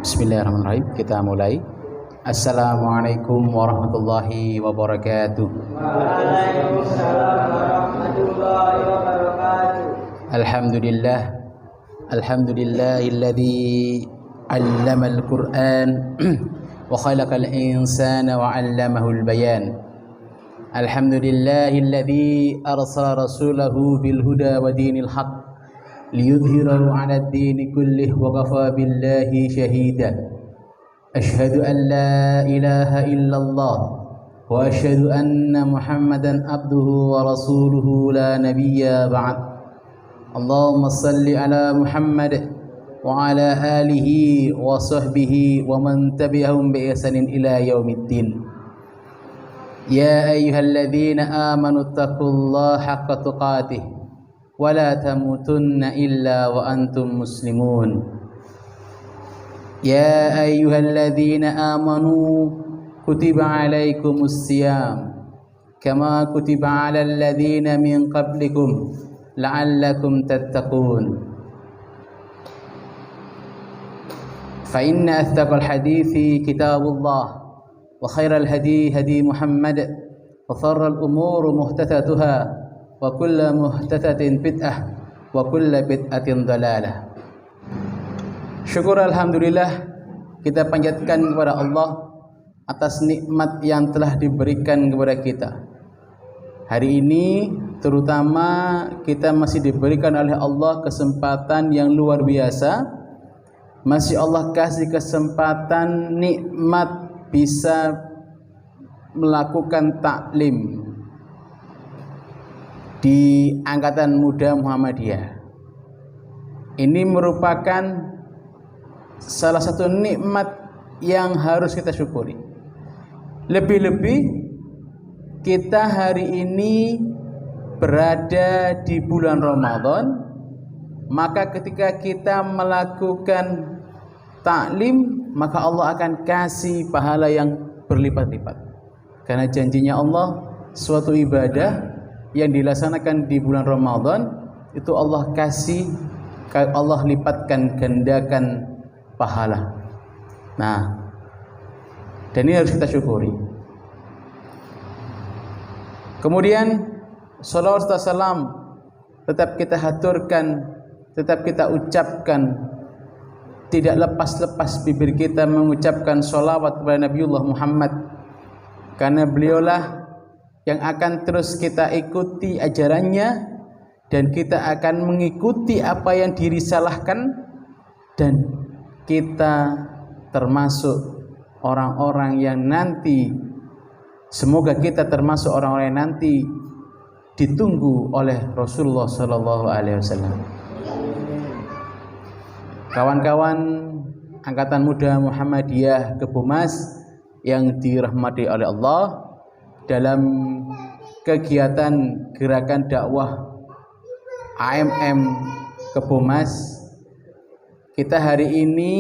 Bismillahirrahmanirrahim. Kita mulai. Assalamualaikum warahmatullahi wabarakatuh. Waalaikumsalam warahmatullahi wabarakatuh. Alhamdulillah. Alhamdulillahilladzi 'allamal Qur'an wa khalaqal insana wa 'allamahul bayan. Alhamdulillahilladzi arsala rasulahu bil huda wa dinil haqq liyudhhirahu 'alad dini kullih wa kafa billahi shahida. Asyhadu an la ilaha illallah wa asyhadu anna Muhammadan abduhu wa rasuluhu la nabiyya ba'd. Allahumma salli ala Muhammad wa ala alihi wa sahbihi wa man tabi'ahum bi ihsanin ila yaumiddin. Ya ayyuhalladzina amanu taqullaha haqqa tuqatih wa la tamutunna illa wa antum muslimun. Ya ayyuhalladzina amanu kutiba alaikumus siyam kama kutiba alal ladzina min qablikum la'allakum tattaqun. Fa inna asdaqal hadithi kitabullah wa khairal hadi hadi Muhammad wa sharral umuri muhdatsatuha wa kullu muhdatsatin bid'ah wa kullu bid'atin dhalalah. Syukur alhamdulillah, kita panjatkan kepada Allah atas nikmat yang telah diberikan kepada kita. Hari ini terutama kita masih diberikan oleh Allah kesempatan yang luar biasa. Masih Allah kasih kesempatan nikmat bisa melakukan taklim di Angkatan Muda Muhammadiyah. Ini merupakan salah satu nikmat yang harus kita syukuri. Lebih-lebih kita hari ini berada di bulan Ramadan, maka ketika kita melakukan taklim, maka Allah akan kasih pahala yang berlipat-lipat. Karena janjinya Allah, suatu ibadah yang dilaksanakan di bulan Ramadan itu Allah kasih, Allah lipatkan gandakan pahala. Nah, dan ini harus kita syukuri. Kemudian salawat serta salam tetap kita haturkan, tetap kita ucapkan, tidak lepas-lepas bibir kita mengucapkan salawat kepada Nabiullah Muhammad, karena beliaulah yang akan terus kita ikuti ajarannya, dan kita akan mengikuti apa yang dirisalahkan, dan kita termasuk orang-orang yang nanti, semoga kita termasuk orang-orang yang nanti ditunggu oleh Rasulullah Sallallahu Alaihi Wasallam. Kawan-kawan Angkatan Muda Muhammadiyah Kebumas yang dirahmati oleh Allah, dalam kegiatan gerakan dakwah AMM Kebumas, kita hari ini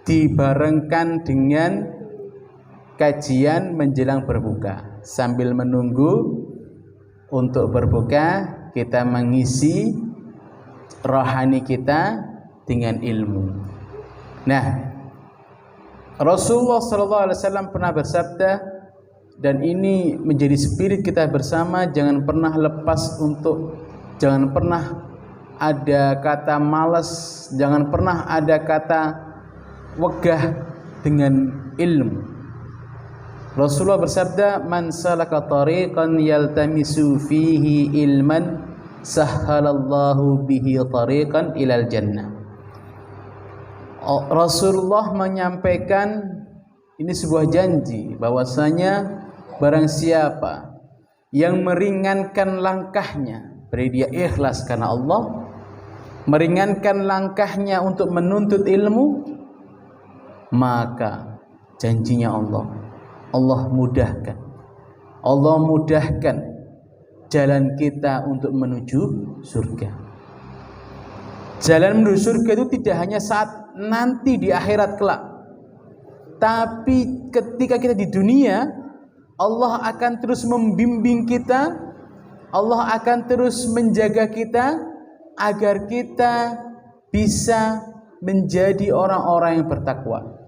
dibarengkan dengan kajian menjelang berbuka. Sambil menunggu untuk berbuka, kita mengisi rohani kita dengan ilmu. Nah, Rasulullah SAW pernah bersabda, dan ini menjadi spirit kita bersama, jangan pernah lepas untuk, jangan pernah ada kata malas, jangan pernah ada kata wegah dengan ilmu. Rasulullah bersabda, man salaka tariqan yaltamisu fihi ilman sahhalallahu bihi tariqan ilal jannah. Rasulullah menyampaikan, ini sebuah janji bahwasanya barang siapa yang meringankan langkahnya, beri dia ikhlas karena Allah, meringankan langkahnya untuk menuntut ilmu, maka janjinya Allah mudahkan jalan kita untuk menuju surga. Jalan menuju surga itu tidak hanya saat nanti di akhirat kelak, tapi ketika kita di dunia, Allah akan terus membimbing kita, Allah akan terus menjaga kita agar kita bisa menjadi orang-orang yang bertakwa.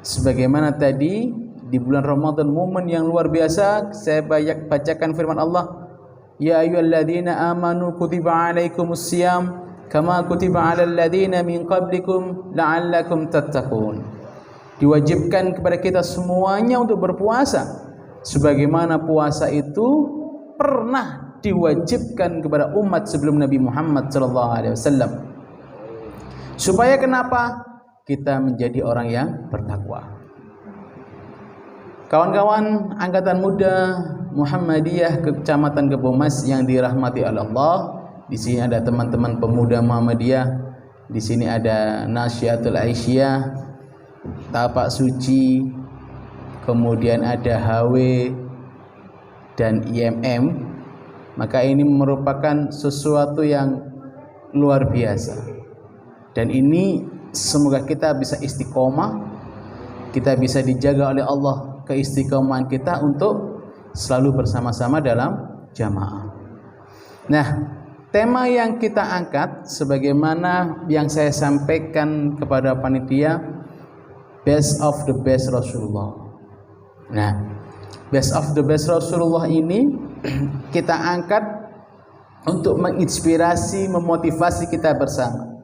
Sebagaimana tadi di bulan Ramadan, momen yang luar biasa, saya bacakan firman Allah, ya ayyuhalladzina amanu kutiba alaikumusiyam kama kutiba alal ladzina min qablikum la'allakum tattaqun. Diwajibkan kepada kita semuanya untuk berpuasa sebagaimana puasa itu pernah diwajibkan kepada umat sebelum Nabi Muhammad SAW. Supaya kenapa? Kita menjadi orang yang bertakwa. Kawan-kawan angkatan muda Muhammadiyah Kecamatan Kebomas yang dirahmati oleh Allah, di sini ada teman-teman pemuda Muhammadiyah, di sini ada Nasyiatul Aisyah, Tapak Suci, kemudian ada HW dan IMM. Maka ini merupakan sesuatu yang luar biasa. Dan ini semoga kita bisa istiqomah, kita bisa dijaga oleh Allah keistiqomahan kita untuk selalu bersama-sama dalam jamaah. Nah, tema yang kita angkat sebagaimana yang saya sampaikan kepada panitia, best of the best Rasulullah. Nah, best of the best Rasulullah ini kita angkat untuk menginspirasi, memotivasi kita bersama,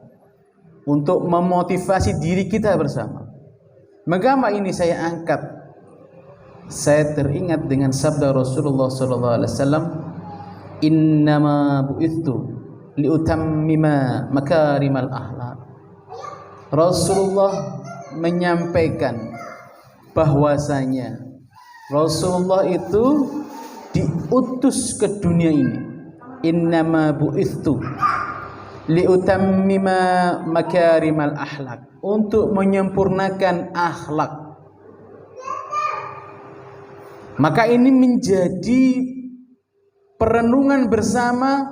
untuk memotivasi diri kita bersama. Mengapa ini saya angkat? Saya teringat dengan sabda Rasulullah SAW, innama bu'ithu liutammima makarimal akhlaq. Rasulullah menyampaikan bahwasanya Rasulullah itu diutus ke dunia ini, innama bu'ithu liutammima makarimal akhlaq, untuk menyempurnakan akhlak. Maka ini menjadi perenungan bersama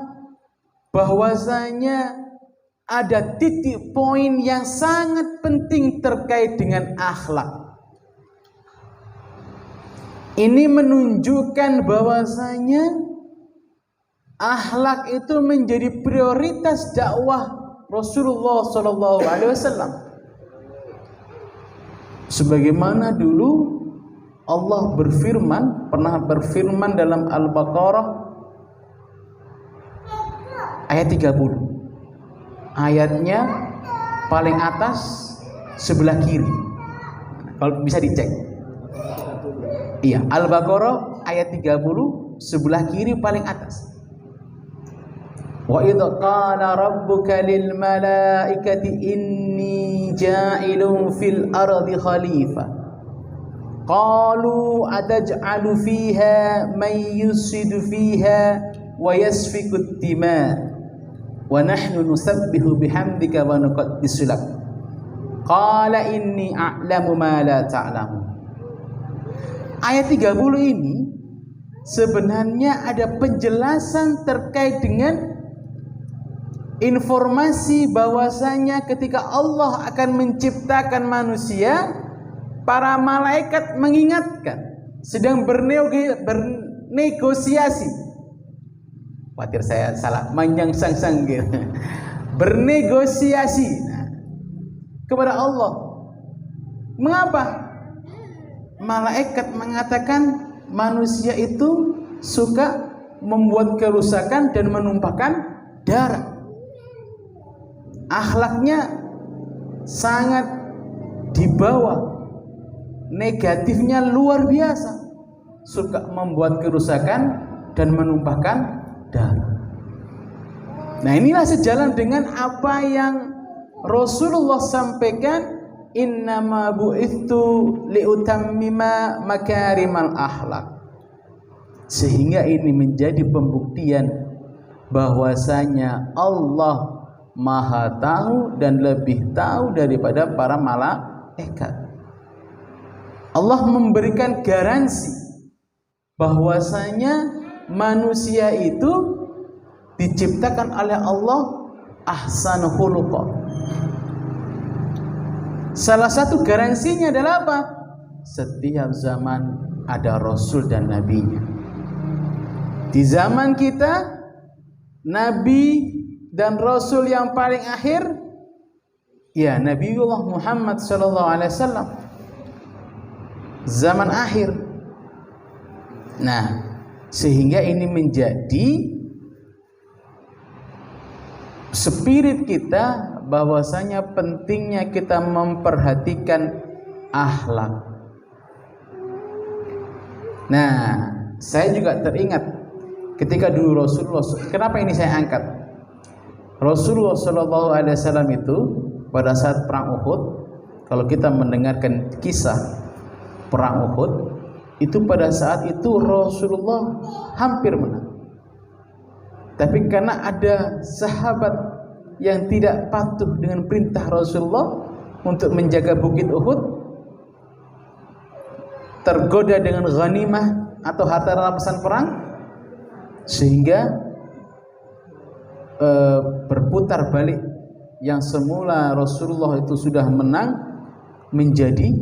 bahwasanya ada titik poin yang sangat penting terkait dengan akhlak. Ini menunjukkan bahwasanya akhlak itu menjadi prioritas dakwah Rasulullah SAW. Sebagaimana dulu Allah pernah berfirman dalam Al-Baqarah ayat 30. Ayatnya paling atas sebelah kiri. Kalau bisa dicek. Iya, Al-Baqarah ayat 30 sebelah kiri paling atas. Wa idh qala rabbuka lil malaikati inni ja'ilun fil ardi khalifah qalu ataj'alu fiha man yusidu fiha wa yasfiku ad-dima wa nahnu nusabbihu bihamdika wa nuqaddisu lak qala inni a'lamu ma la ta'lamun. Ayat 30 ini sebenarnya ada penjelasan terkait dengan informasi bahwasanya ketika Allah akan menciptakan manusia, para malaikat mengingatkan, sedang bernegosiasi. Khawatir saya salah, manjang-sang-sang gitu. Bernegosiasi kepada Allah. Mengapa? Malaikat mengatakan manusia itu suka membuat kerusakan dan menumpahkan darah. Akhlaknya sangat di bawah, negatifnya luar biasa, suka membuat kerusakan dan menumpahkan darah. Nah, inilah sejalan dengan apa yang Rasulullah sampaikan, innama bu'ithu liutammima makarimal akhlaq. Sehingga ini menjadi pembuktian bahwasanya Allah Maha tahu dan lebih tahu daripada para malaikat. Allah memberikan garansi bahwasanya manusia itu diciptakan oleh Allah ahsanu khuluqa. Salah satu garansinya adalah apa? Setiap zaman ada Rasul dan Nabinya. Di zaman kita, Nabi dan Rasul yang paling akhir Ya, Nabiullah Muhammad sallallahu alaihi wasallam zaman akhir. Nah, sehingga ini menjadi spirit kita bahwasanya pentingnya kita memperhatikan akhlak. Nah, saya juga teringat ketika dulu Rasulullah, kenapa ini saya angkat? Rasulullah sallallahu alaihi wasallam itu pada saat perang Uhud, kalau kita mendengarkan kisah perang Uhud, itu pada saat itu Rasulullah hampir menang. Tapi karena ada sahabat yang tidak patuh dengan perintah Rasulullah untuk menjaga bukit Uhud, tergoda dengan ghanimah atau harta rampasan perang, sehingga berputar balik yang semula Rasulullah itu sudah menang menjadi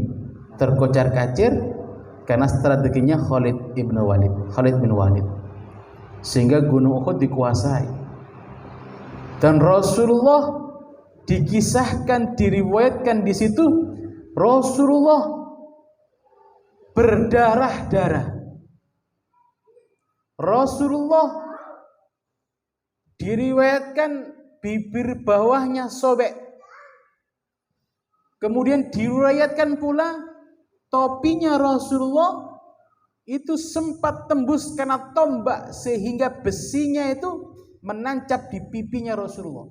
terkocar-kacir karena strateginya Khalid bin Walid, sehingga Gunung Uhud dikuasai. Dan Rasulullah dikisahkan, diriwayatkan di situ Rasulullah berdarah-darah. Rasulullah diriwayatkan bibir bawahnya sobek. Kemudian diriwayatkan pula topinya Rasulullah itu sempat tembus karena tombak sehingga besinya itu menancap di pipinya Rasulullah.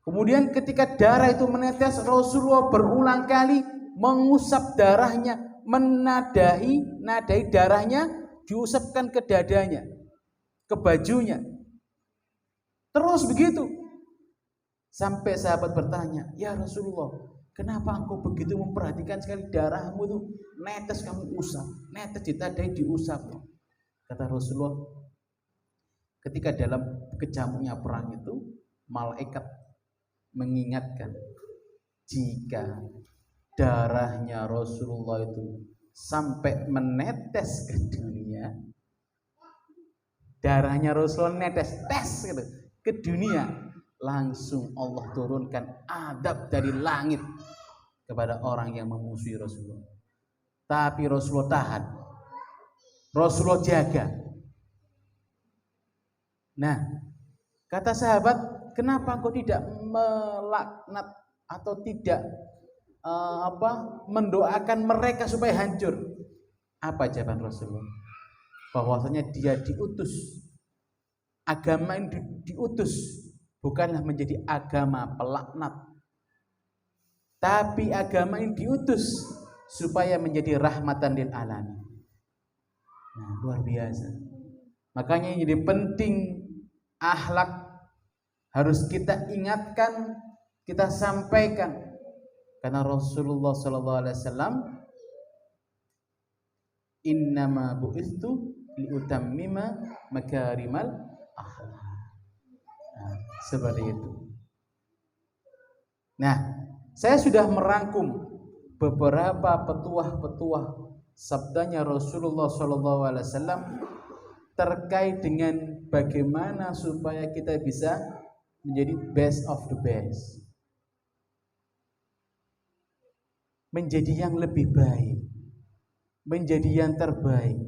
Kemudian ketika darah itu menetes, Rasulullah berulang kali mengusap darahnya, nadai darahnya diusapkan ke dadanya, ke bajunya. Terus begitu sampai sahabat bertanya, "Ya Rasulullah, kenapa engkau begitu memperhatikan sekali darahmu itu netes kamu usap, netes ditadai diusap?" Kata Rasulullah, ketika dalam kejamnya perang itu malaikat mengingatkan jika darahnya Rasulullah itu sampai menetes ke dunia, darahnya Rasulullah netes gitu ke dunia, langsung Allah turunkan adab dari langit kepada orang yang memusuhi Rasulullah. Tapi Rasulullah tahan, Rasulullah jaga. Nah, kata sahabat, kenapa engkau tidak melaknat atau tidak mendoakan mereka supaya hancur? Apa jawaban Rasulullah? Bahwasanya dia diutus, agama ini diutus bukanlah menjadi agama pelaknat, tapi agama ini diutus supaya menjadi rahmatan lil alamin. Nah, luar biasa. Makanya ini penting, akhlak harus kita ingatkan, kita sampaikan, karena Rasulullah SAW, innama bu'istu liutammima makarimal akhlak. Nah, seperti itu. Nah, saya sudah merangkum beberapa petuah-petuah sabdanya Rasulullah SAW terkait dengan bagaimana supaya kita bisa menjadi best of the best, menjadi yang lebih baik, menjadi yang terbaik,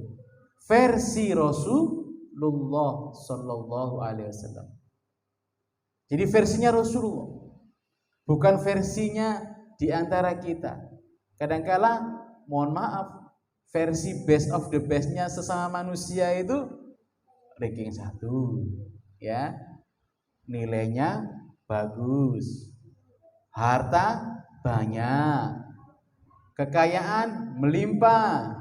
versi Rasulullah Sallallahu Alaihi Wasallam. Jadi versinya Rasulullah, bukan versinya di antara kita. Kadangkala, mohon maaf, versi best of the bestnya sesama manusia itu ranking 1, ya, nilainya bagus, harta banyak, kekayaan melimpah,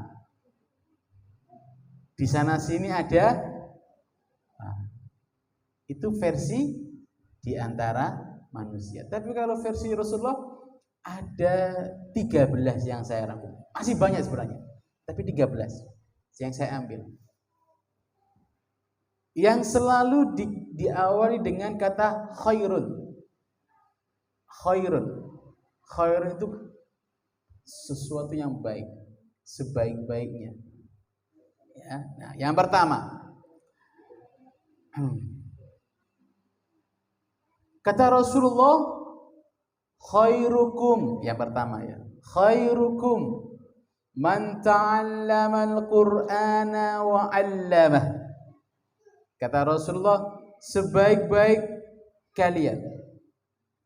di sana sini ada. Nah, itu versi di antara manusia. Tapi kalau versi Rasulullah ada 13 yang saya rangkum. Masih banyak sebenarnya, tapi 13 yang saya ambil. Yang selalu diawali dengan kata khairun. Khairun. Khairun itu sesuatu yang baik, sebaik-baiknya. Ya. Nah, yang pertama, Kata Rasulullah, khairukum, yang pertama ya, khairukum man ta'allamal Qur'ana wa 'allamah. Kata Rasulullah, sebaik-baik kalian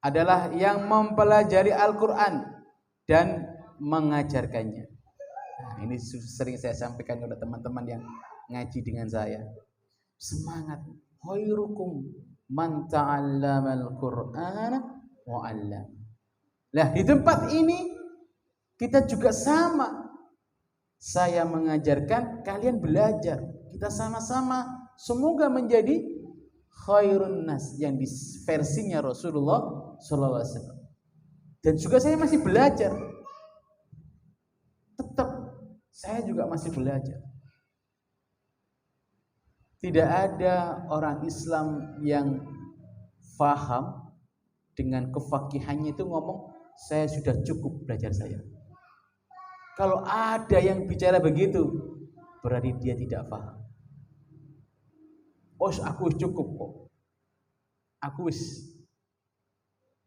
adalah yang mempelajari Al-Qur'an dan mengajarkannya. Nah, ini sering saya sampaikan kepada teman-teman yang ngaji dengan saya. Semangat, khairukum man ta'allamal Qur'ana wa 'allam. Nah, di tempat ini kita juga sama. Saya mengajarkan, kalian belajar. Kita sama-sama semoga menjadi khairun nas yang di versinya Rasulullah sallallahu alaihi wasallam. Dan juga saya masih belajar. Tetap saya juga masih belajar. Tidak ada orang Islam yang faham dengan kefakihannya itu ngomong, saya sudah cukup belajar saya. Kalau ada yang bicara begitu, berarti dia tidak paham. Oh, aku cukup kok. Aku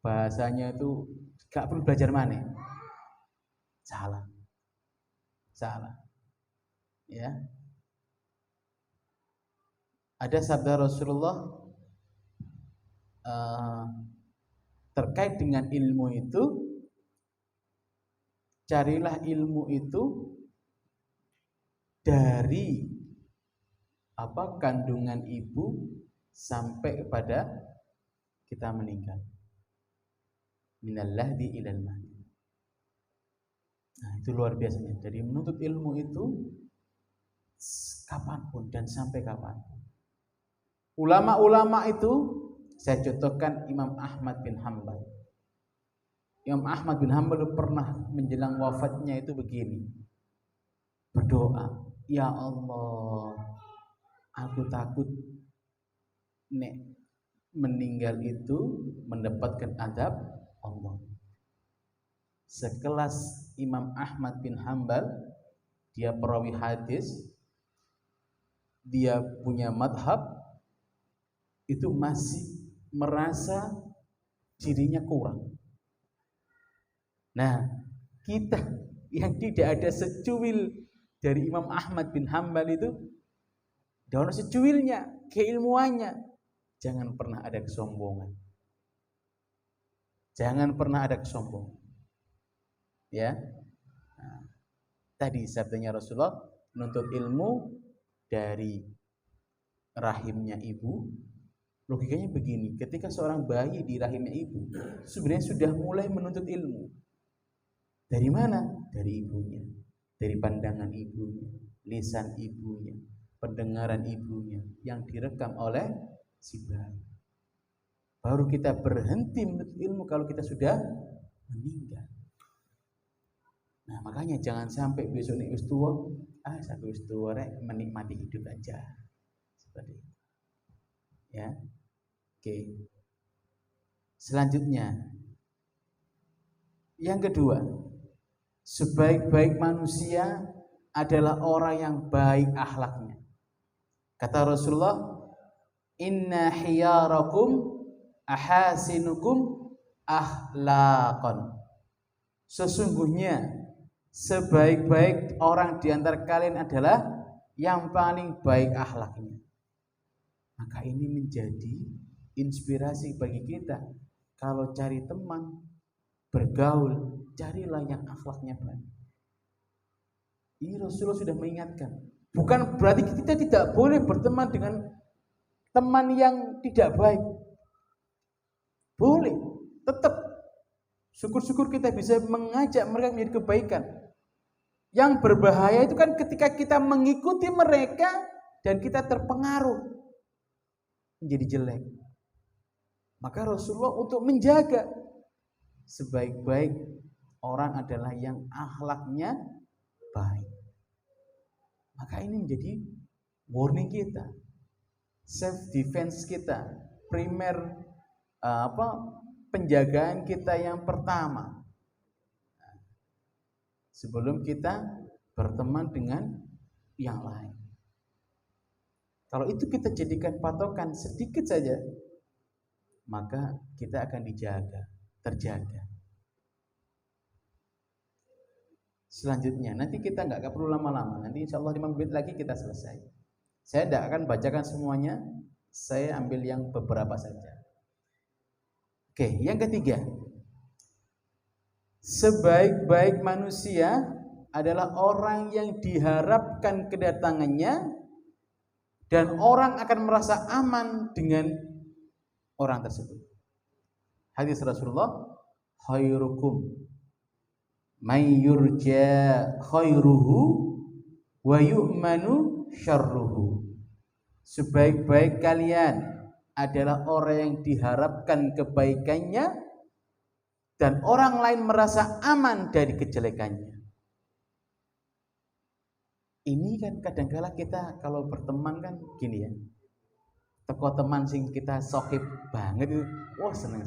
bahasanya itu gak perlu belajar mana. Salah. Ya. Ada sabda Rasulullah terkait dengan ilmu itu, carilah ilmu itu dari kandungan ibu sampai kepada kita meninggal. Minal lahdi ilal mahdi. Nah, itu luar biasanya. Jadi menuntut ilmu itu kapanpun dan sampai kapanpun. Ulama-ulama itu saya contohkan Imam Ahmad bin Hanbal. Imam Ahmad bin Hanbal pernah menjelang wafatnya itu begini, berdoa, ya Allah, aku takut nek meninggal itu mendapatkan adab Allah. Sekelas Imam Ahmad bin Hanbal, dia perawi hadis, dia punya madhab, itu masih merasa dirinya kurang. Nah, kita yang tidak ada secuil dari Imam Ahmad bin Hanbal itu, dalam secuilnya, keilmuannya, jangan pernah ada kesombongan. Jangan pernah ada kesombongan. Ya. Nah, tadi sabdanya Rasulullah, menuntut ilmu dari rahimnya ibu. Logikanya begini, ketika seorang bayi di rahimnya ibu, sebenarnya sudah mulai menuntut ilmu. Dari mana? Dari ibunya, dari pandangan ibunya, lisan ibunya, pendengaran ibunya yang direkam oleh si bayi. Baru kita berhenti menuntut ilmu kalau kita sudah meninggal. Nah, makanya jangan sampai besok nih tua, satu tua menikmati hidup aja. Seperti itu. Ya. Oke. Selanjutnya, yang kedua, sebaik-baik manusia adalah orang yang baik akhlaknya. Kata Rasulullah, inna khiyarakum ahasinukum akhlaqan. Sesungguhnya sebaik-baik orang di antara kalian adalah yang paling baik akhlaknya. Maka ini menjadi inspirasi bagi kita. Kalau cari teman, bergaul, carilah yang akhlaknya baik. Ini Rasulullah sudah mengingatkan. Bukan berarti kita tidak boleh berteman dengan teman yang tidak baik. Boleh, tetap. Syukur-syukur kita bisa mengajak mereka menjadi kebaikan. Yang berbahaya itu kan ketika kita mengikuti mereka dan kita terpengaruh menjadi jelek. Maka Rasulullah untuk menjaga sebaik-baik orang adalah yang akhlaknya baik. Maka ini menjadi warning kita, self defense kita, primer penjagaan kita yang pertama. Sebelum kita berteman dengan yang lain. Kalau itu kita jadikan patokan sedikit saja, maka kita akan terjaga. Selanjutnya, nanti kita nggak perlu lama-lama, nanti insya Allah 5 menit lagi kita selesai. Saya tidak akan bacakan semuanya, saya ambil yang beberapa saja. Oke, yang ketiga, sebaik-baik manusia adalah orang yang diharapkan kedatangannya dan orang akan merasa aman dengan orang tersebut. Hadis Rasulullah, khairukum may yurja khairuhu wa yu'manu syarruhu. Sebaik-baik kalian adalah orang yang diharapkan kebaikannya dan orang lain merasa aman dari kejelekannya. Ini kan kadang-kala kita kalau berteman kan gini ya, teko teman sing kita sohib banget itu, wah senang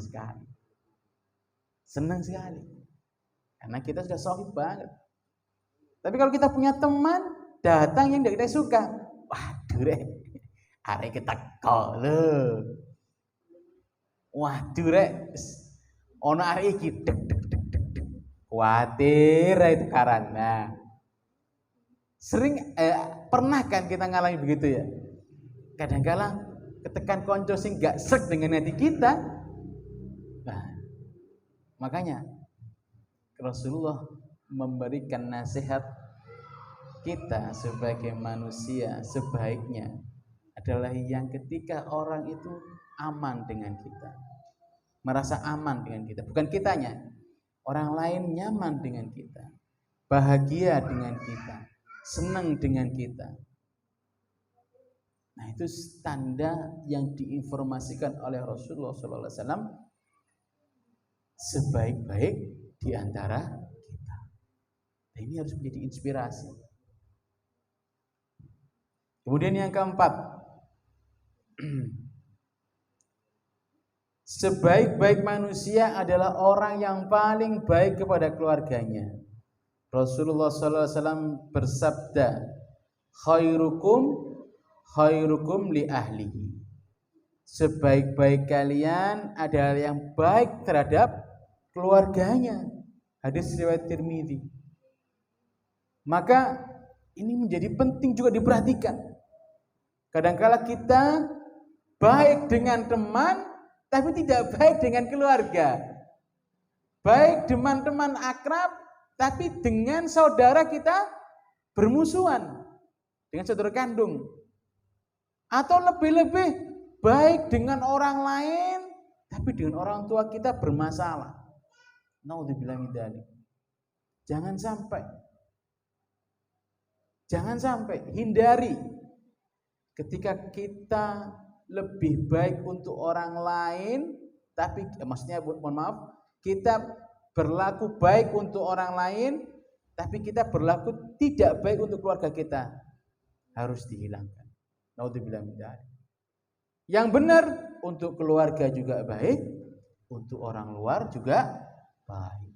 sekali, karena kita sudah sohib banget. Tapi kalau kita punya teman datang yang tidak kita suka, waduh rek, arek kita kok lho, waduh rek, ono arek iki dek, khawatir itu karena sering pernah kan kita ngalami begitu ya. Kadang-kala ketekan konco sing gak sreg dengan hati kita. Nah, makanya Rasulullah memberikan nasihat kita sebagai manusia sebaiknya adalah yang ketika orang itu aman dengan kita, merasa aman dengan kita, bukan kitanya, orang lain nyaman dengan kita, bahagia dengan kita, senang dengan kita. Nah, itu tanda yang diinformasikan oleh Rasulullah SAW sebaik-baik di antara kita. Nah, ini harus menjadi inspirasi. Kemudian yang keempat, sebaik-baik manusia adalah orang yang paling baik kepada keluarganya. Rasulullah SAW bersabda, khairukum li ahlihi. Sebaik-baik kalian adalah yang baik terhadap keluarganya. Hadis riwayat Tirmidzi. Maka ini menjadi penting juga diperhatikan. Kadang-kala kita baik dengan teman tapi tidak baik dengan keluarga. Baik dengan teman akrab tapi dengan saudara kita bermusuhan, dengan saudara kandung. Atau lebih-lebih baik dengan orang lain tapi dengan orang tua kita bermasalah. Naudzubillah min dzalik. Jangan sampai hindari ketika kita lebih baik untuk orang lain tapi maksudnya mohon maaf, kita berlaku baik untuk orang lain tapi kita berlaku tidak baik untuk keluarga kita, harus dihilangkan. Naudzubillah min dzalik. Yang benar untuk keluarga juga baik, untuk orang luar juga baik.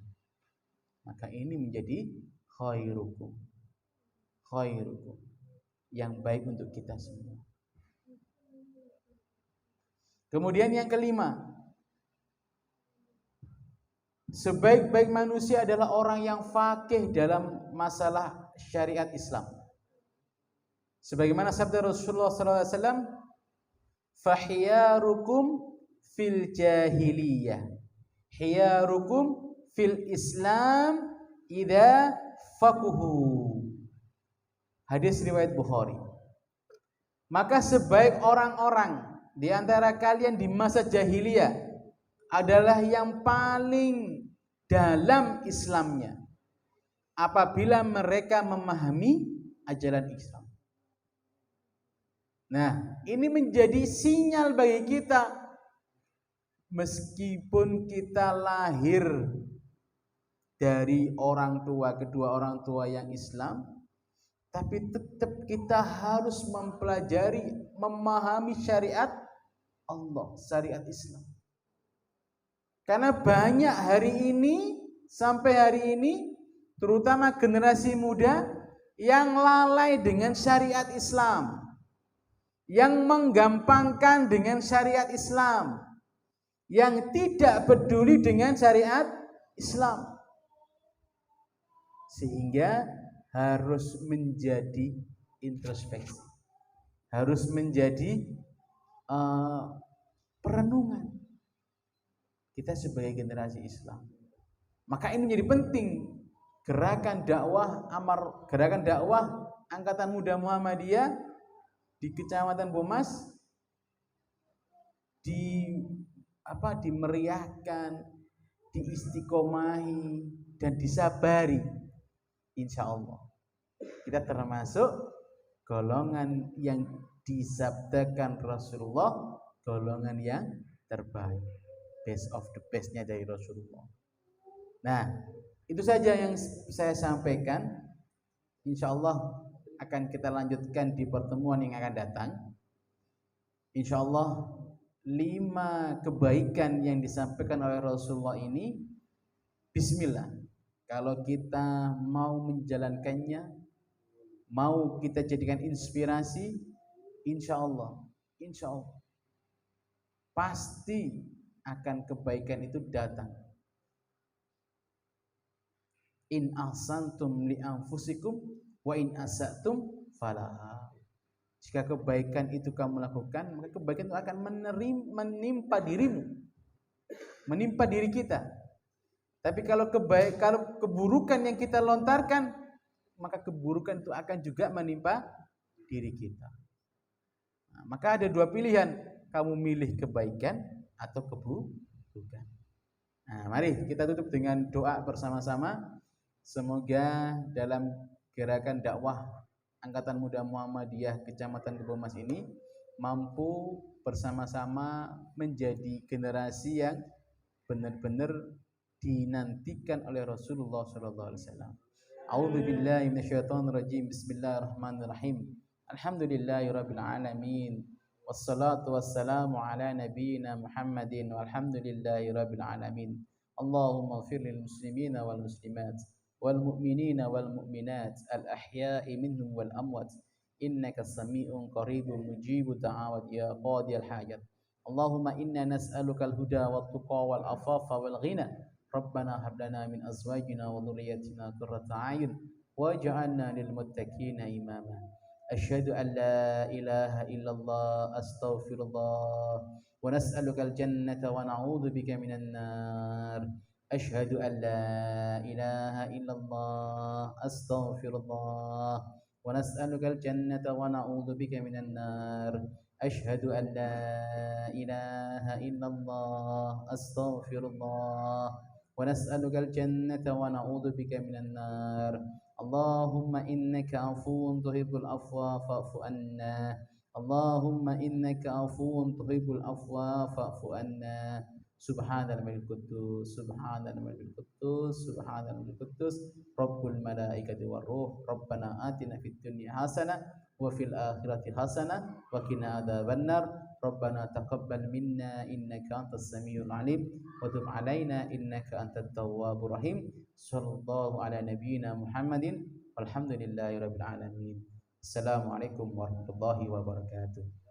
Maka ini menjadi khairukum, yang baik untuk kita semua. Kemudian yang kelima, sebaik-baik manusia adalah orang yang faqih dalam masalah syariat Islam. Sebagaimana sabda Rasulullah SAW, fahiyarukum fil jahiliyah, hiyarukum fil Islam idza faquhu. Hadis riwayat Bukhari. Maka sebaik orang-orang di antara kalian di masa jahiliyah adalah yang paling dalam Islamnya apabila mereka memahami ajaran Islam. Nah, ini menjadi sinyal bagi kita, meskipun kita lahir dari kedua orang tua yang Islam, tapi tetap kita harus mempelajari, memahami syariat Allah, syariat Islam. Karena banyak sampai hari ini, terutama generasi muda yang lalai dengan syariat Islam, yang menggampangkan dengan syariat Islam, yang tidak peduli dengan syariat Islam. Sehingga harus menjadi introspeksi, harus menjadi perenungan kita sebagai generasi Islam. Maka ini menjadi penting gerakan dakwah Angkatan Muda Muhammadiyah di Kecamatan Bomas dimeriahkan, diistiqomahi dan disabari. Insya Allah kita termasuk golongan yang disabdakan Rasulullah, golongan yang terbaik, best of the bestnya dari Rasulullah. Nah, itu saja yang saya sampaikan. Insya Allah akan kita lanjutkan di pertemuan yang akan datang. Insya Allah 5 kebaikan yang disampaikan oleh Rasulullah ini, bismillah, kalau kita mau menjalankannya, mau kita jadikan inspirasi, insya Allah pasti akan kebaikan itu datang. In ahsantum li anfusikum wa in asatum falaha. Jika kebaikan itu kamu lakukan, maka kebaikan itu akan menimpa dirimu, menimpa diri kita. Tapi kalau keburukan yang kita lontarkan, maka keburukan itu akan juga menimpa diri kita. Nah, maka ada 2 pilihan, kamu milih kebaikan atau keburukan. Nah, mari kita tutup dengan doa bersama-sama. Semoga dalam gerakan dakwah Angkatan Muda Muhammadiyah Kecamatan Kebomas ini mampu bersama-sama menjadi generasi yang benar-benar dinantikan oleh Rasulullah sallallahu alaihi wasallam. A'udzu billahi minasyaitonir rajim. Bismillahirrahmanirrahim. Alhamdulillahirabbil alamin. Wassalatu wassalamu ala nabiyyina Muhammadin walhamdulillahirabbil alamin. Allahumma ighfir lil muslimina wal muslimat wal mu'minina wal mu'minat al ahya'i minhum wal amwat innaka sami'un qaribun mujibud da'awat ya qadiyal hajat. Allahumma inna nas'aluka al-huda wat tuqa wal afafa wal ghina. Rabbana hab lana min azwajina wa dhurriyyatina qurrata a'yun waj'alna lil muttaqina imama. Asyhadu an la ilaha illallah astaghfirullah wa nas'aluka al-jannata wa na'udzu bika minan nar. Asyhadu an la ilaha illallah astaghfirullah wa nas'aluka al-jannata wa na'udzu bika minan nar. Asyhadu an la ilaha illallah astaghfirullah wa nas'aluka al-jannata wa na'udzu bika minan nar. Allahumma innaka afuwun tuhibbul afwa fa'fu anna. Allahumma innaka afuwun tuhibbul afwa fa'fu anna. Subhanal malikul quddus, subhanal malikul quddus, subhanal malikul quddus, rabbul malaikati war ruh. Rabbana atina fid dunya hasanah wa fil akhirati hasanah wa qina adzabannar. Rabbana taqabbal minna innaka antas samiul alim wa tub alaina innaka antat tawwabur rahim. Sallallahu ala nabiyyina Muhammadin walhamdulillahi rabbil alamin. Assalamualaikum warahmatullahi wabarakatuh.